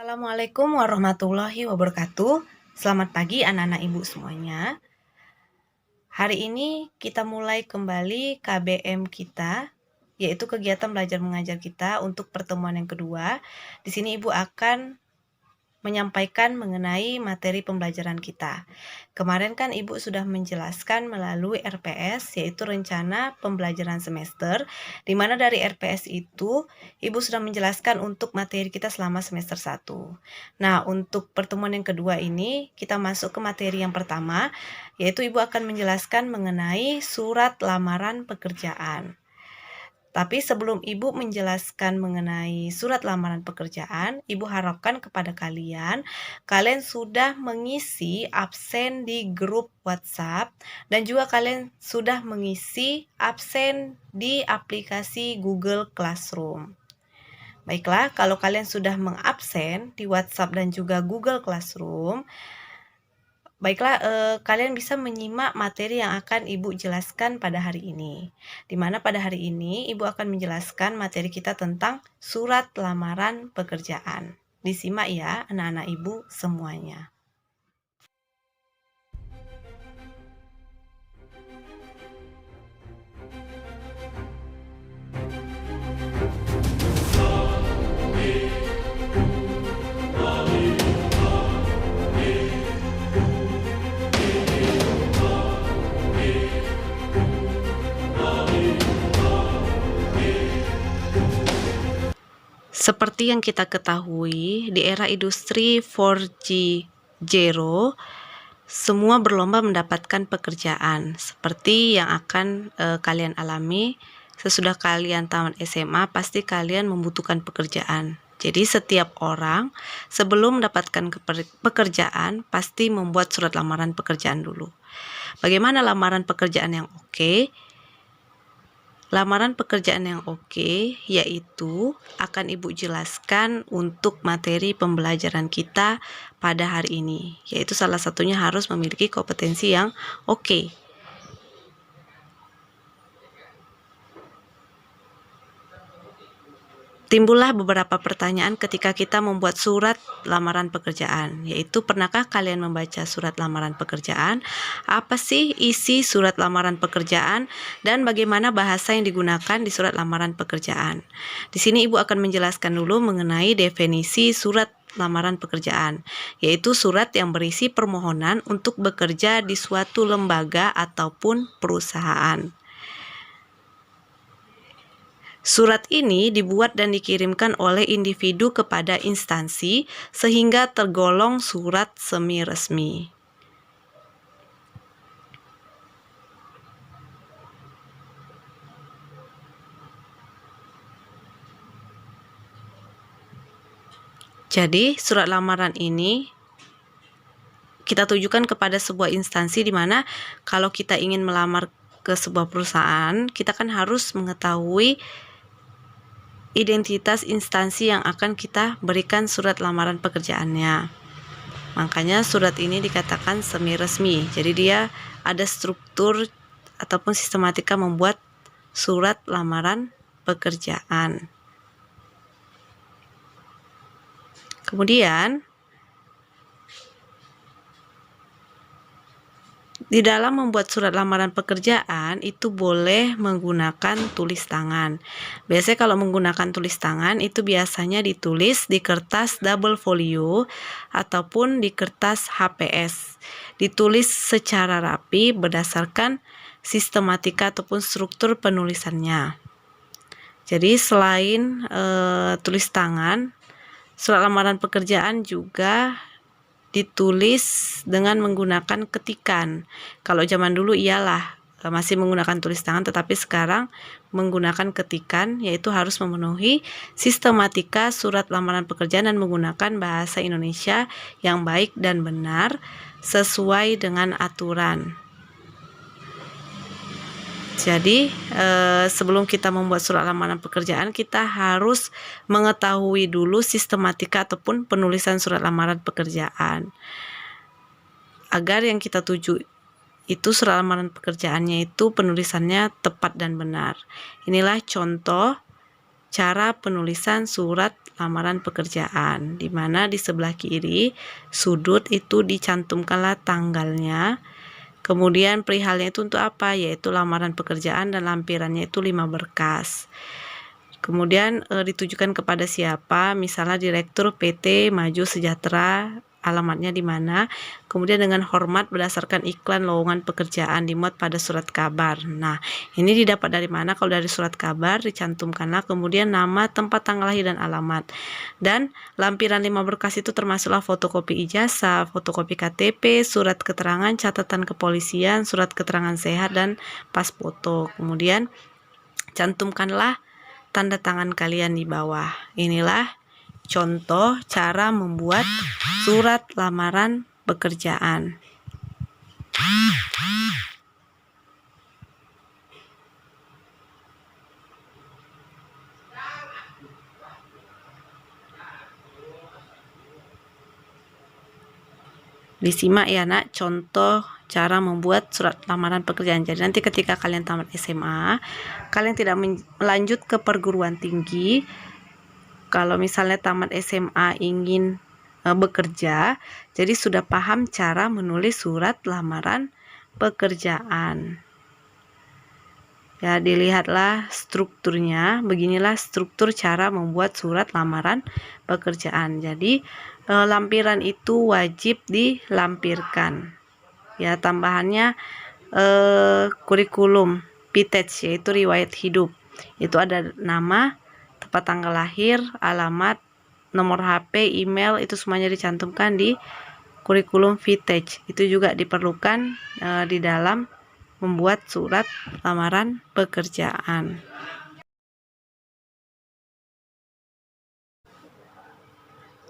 Assalamualaikum warahmatullahi wabarakatuh. Selamat pagi anak-anak ibu semuanya. Hari ini kita mulai kembali KBM kita, yaitu kegiatan belajar mengajar kita untuk pertemuan yang kedua. Di sini ibu akan menyampaikan mengenai materi pembelajaran kita. Kemarin kan ibu sudah menjelaskan melalui RPS, yaitu rencana pembelajaran semester, di mana dari RPS itu ibu sudah menjelaskan untuk materi kita selama semester 1. Nah, untuk pertemuan yang kedua ini kita masuk ke materi yang pertama, yaitu ibu akan menjelaskan mengenai surat lamaran pekerjaan. Tapi sebelum ibu menjelaskan mengenai surat lamaran pekerjaan, ibu harapkan kepada kalian sudah mengisi absen di grup WhatsApp dan juga kalian sudah mengisi absen di aplikasi Google Classroom. Baiklah, kalau kalian sudah mengabsen di WhatsApp dan juga Google Classroom, baiklah, kalian bisa menyimak materi yang akan Ibu jelaskan pada hari ini. Di mana pada hari ini Ibu akan menjelaskan materi kita tentang surat lamaran pekerjaan. Disimak ya anak-anak Ibu semuanya. Seperti yang kita ketahui, di era industri 4.0, semua berlomba mendapatkan pekerjaan. Seperti yang akan kalian alami sesudah kalian tamat SMA, pasti kalian membutuhkan pekerjaan. Jadi setiap orang sebelum mendapatkan pekerjaan pasti membuat surat lamaran pekerjaan dulu. Bagaimana lamaran pekerjaan yang oke? Lamaran pekerjaan yang oke yaitu akan Ibu jelaskan untuk materi pembelajaran kita pada hari ini, yaitu salah satunya harus memiliki kompetensi yang oke. Timbullah beberapa pertanyaan ketika kita membuat surat lamaran pekerjaan, yaitu pernahkah kalian membaca surat lamaran pekerjaan? Apa sih isi surat lamaran pekerjaan dan bagaimana bahasa yang digunakan di surat lamaran pekerjaan? Di sini Ibu akan menjelaskan dulu mengenai definisi surat lamaran pekerjaan, yaitu surat yang berisi permohonan untuk bekerja di suatu lembaga ataupun perusahaan. Surat ini dibuat dan dikirimkan oleh individu kepada instansi sehingga tergolong surat semi-resmi. Jadi, surat lamaran ini kita tujukan kepada sebuah instansi di mana kalau kita ingin melamar ke sebuah perusahaan, kita kan harus mengetahui identitas instansi yang akan kita berikan surat lamaran pekerjaannya. Makanya surat ini dikatakan semi resmi. Jadi dia ada struktur ataupun sistematika membuat surat lamaran pekerjaan. Kemudian di dalam membuat surat lamaran pekerjaan itu boleh menggunakan tulis tangan. Biasanya kalau menggunakan tulis tangan itu biasanya ditulis di kertas double folio ataupun di kertas HPS. Ditulis secara rapi berdasarkan sistematika ataupun struktur penulisannya. Jadi selain tulis tangan, surat lamaran pekerjaan juga ditulis dengan menggunakan ketikan. Kalau zaman dulu iyalah masih menggunakan tulis tangan, tetapi sekarang menggunakan ketikan, yaitu harus memenuhi sistematika surat lamaran pekerjaan dan menggunakan bahasa Indonesia yang baik dan benar sesuai dengan aturan. Jadi sebelum kita membuat surat lamaran pekerjaan, kita harus mengetahui dulu sistematika ataupun penulisan surat lamaran pekerjaan, agar yang kita tuju itu surat lamaran pekerjaannya itu penulisannya tepat dan benar. Inilah contoh cara penulisan surat lamaran pekerjaan, di mana di sebelah kiri sudut itu dicantumkanlah tanggalnya. Kemudian perihalnya itu untuk apa? Yaitu lamaran pekerjaan dan lampirannya itu 5 berkas. Kemudian ditujukan kepada siapa? Misalnya Direktur PT Maju Sejahtera, alamatnya di mana. Kemudian dengan hormat berdasarkan iklan lowongan pekerjaan dimuat pada surat kabar. Nah, ini didapat dari mana? Kalau dari surat kabar dicantumkanlah kemudian nama, tempat, tanggal lahir, dan alamat. Dan lampiran 5 berkas itu termasuklah fotokopi ijazah, fotokopi KTP, surat keterangan, catatan kepolisian, surat keterangan sehat, dan pas foto. Kemudian cantumkanlah tanda tangan kalian di bawah. Inilah contoh cara membuat surat lamaran pekerjaan. Disimak ya nak, contoh cara membuat surat lamaran pekerjaan. Jadi nanti ketika kalian tamat SMA, kalian tidak melanjut ke perguruan tinggi. Kalau misalnya tamat SMA ingin bekerja, jadi sudah paham cara menulis surat lamaran pekerjaan. Ya, dilihatlah strukturnya. Beginilah struktur cara membuat surat lamaran pekerjaan. Jadi lampiran itu wajib dilampirkan. Ya, tambahannya kurikulum PTEJ, yaitu riwayat hidup. Itu ada nama, tempat tanggal lahir, alamat, nomor HP, email, itu semuanya dicantumkan di kurikulum VTEJ. Itu juga diperlukan di dalam membuat surat lamaran pekerjaan.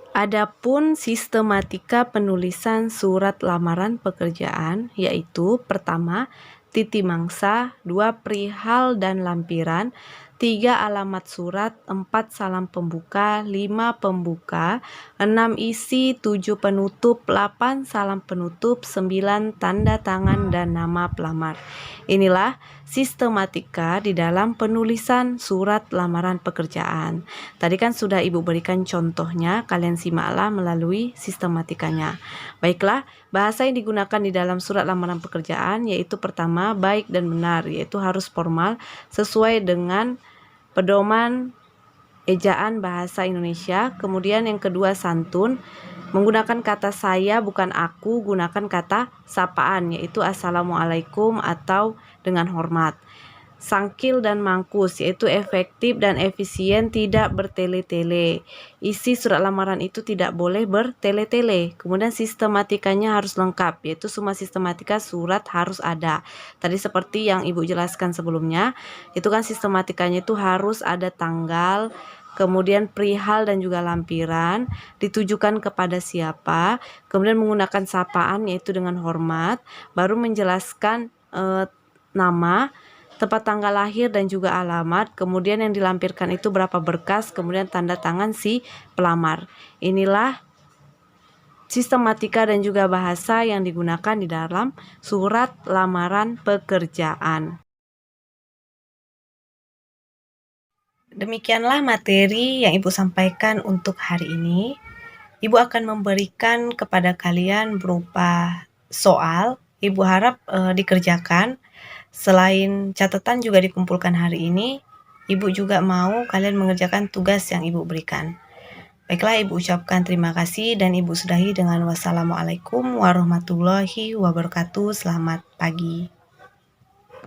Adapun sistematika penulisan surat lamaran pekerjaan, yaitu pertama, titi mangsa, 2 perihal dan lampiran, 3 alamat surat, 4 salam pembuka, 5 pembuka, 6 isi, 7 penutup, 8 salam penutup, 9 tanda tangan dan nama pelamar. Inilah sistematika di dalam penulisan surat lamaran pekerjaan. Tadi kan sudah Ibu berikan contohnya, kalian simaklah melalui sistematikanya. Baiklah, bahasa yang digunakan di dalam surat lamaran pekerjaan yaitu pertama, baik dan benar, yaitu harus formal sesuai dengan pedoman ejaan bahasa Indonesia. Kemudian yang kedua, santun, menggunakan kata saya bukan aku, gunakan kata sapaan yaitu assalamualaikum atau dengan hormat. Sangkil dan mangkus, yaitu efektif dan efisien, tidak bertele-tele. Isi surat lamaran itu tidak boleh bertele-tele. Kemudian sistematikanya harus lengkap, yaitu semua sistematika surat harus ada. Tadi seperti yang Ibu jelaskan sebelumnya, itu kan sistematikanya itu harus ada tanggal, kemudian perihal dan juga lampiran, ditujukan kepada siapa, kemudian menggunakan sapaan yaitu dengan hormat, baru menjelaskan nama, tempat tanggal lahir dan juga alamat, kemudian yang dilampirkan itu berapa berkas, kemudian tanda tangan si pelamar. Inilah sistematika dan juga bahasa yang digunakan di dalam surat lamaran pekerjaan. Demikianlah materi yang Ibu sampaikan untuk hari ini. Ibu akan memberikan kepada kalian berupa soal. Ibu harap dikerjakan. Selain catatan juga dikumpulkan hari ini, Ibu juga mau kalian mengerjakan tugas yang Ibu berikan. Baiklah, Ibu ucapkan terima kasih dan Ibu sudahi dengan wassalamualaikum warahmatullahi wabarakatuh. Selamat pagi.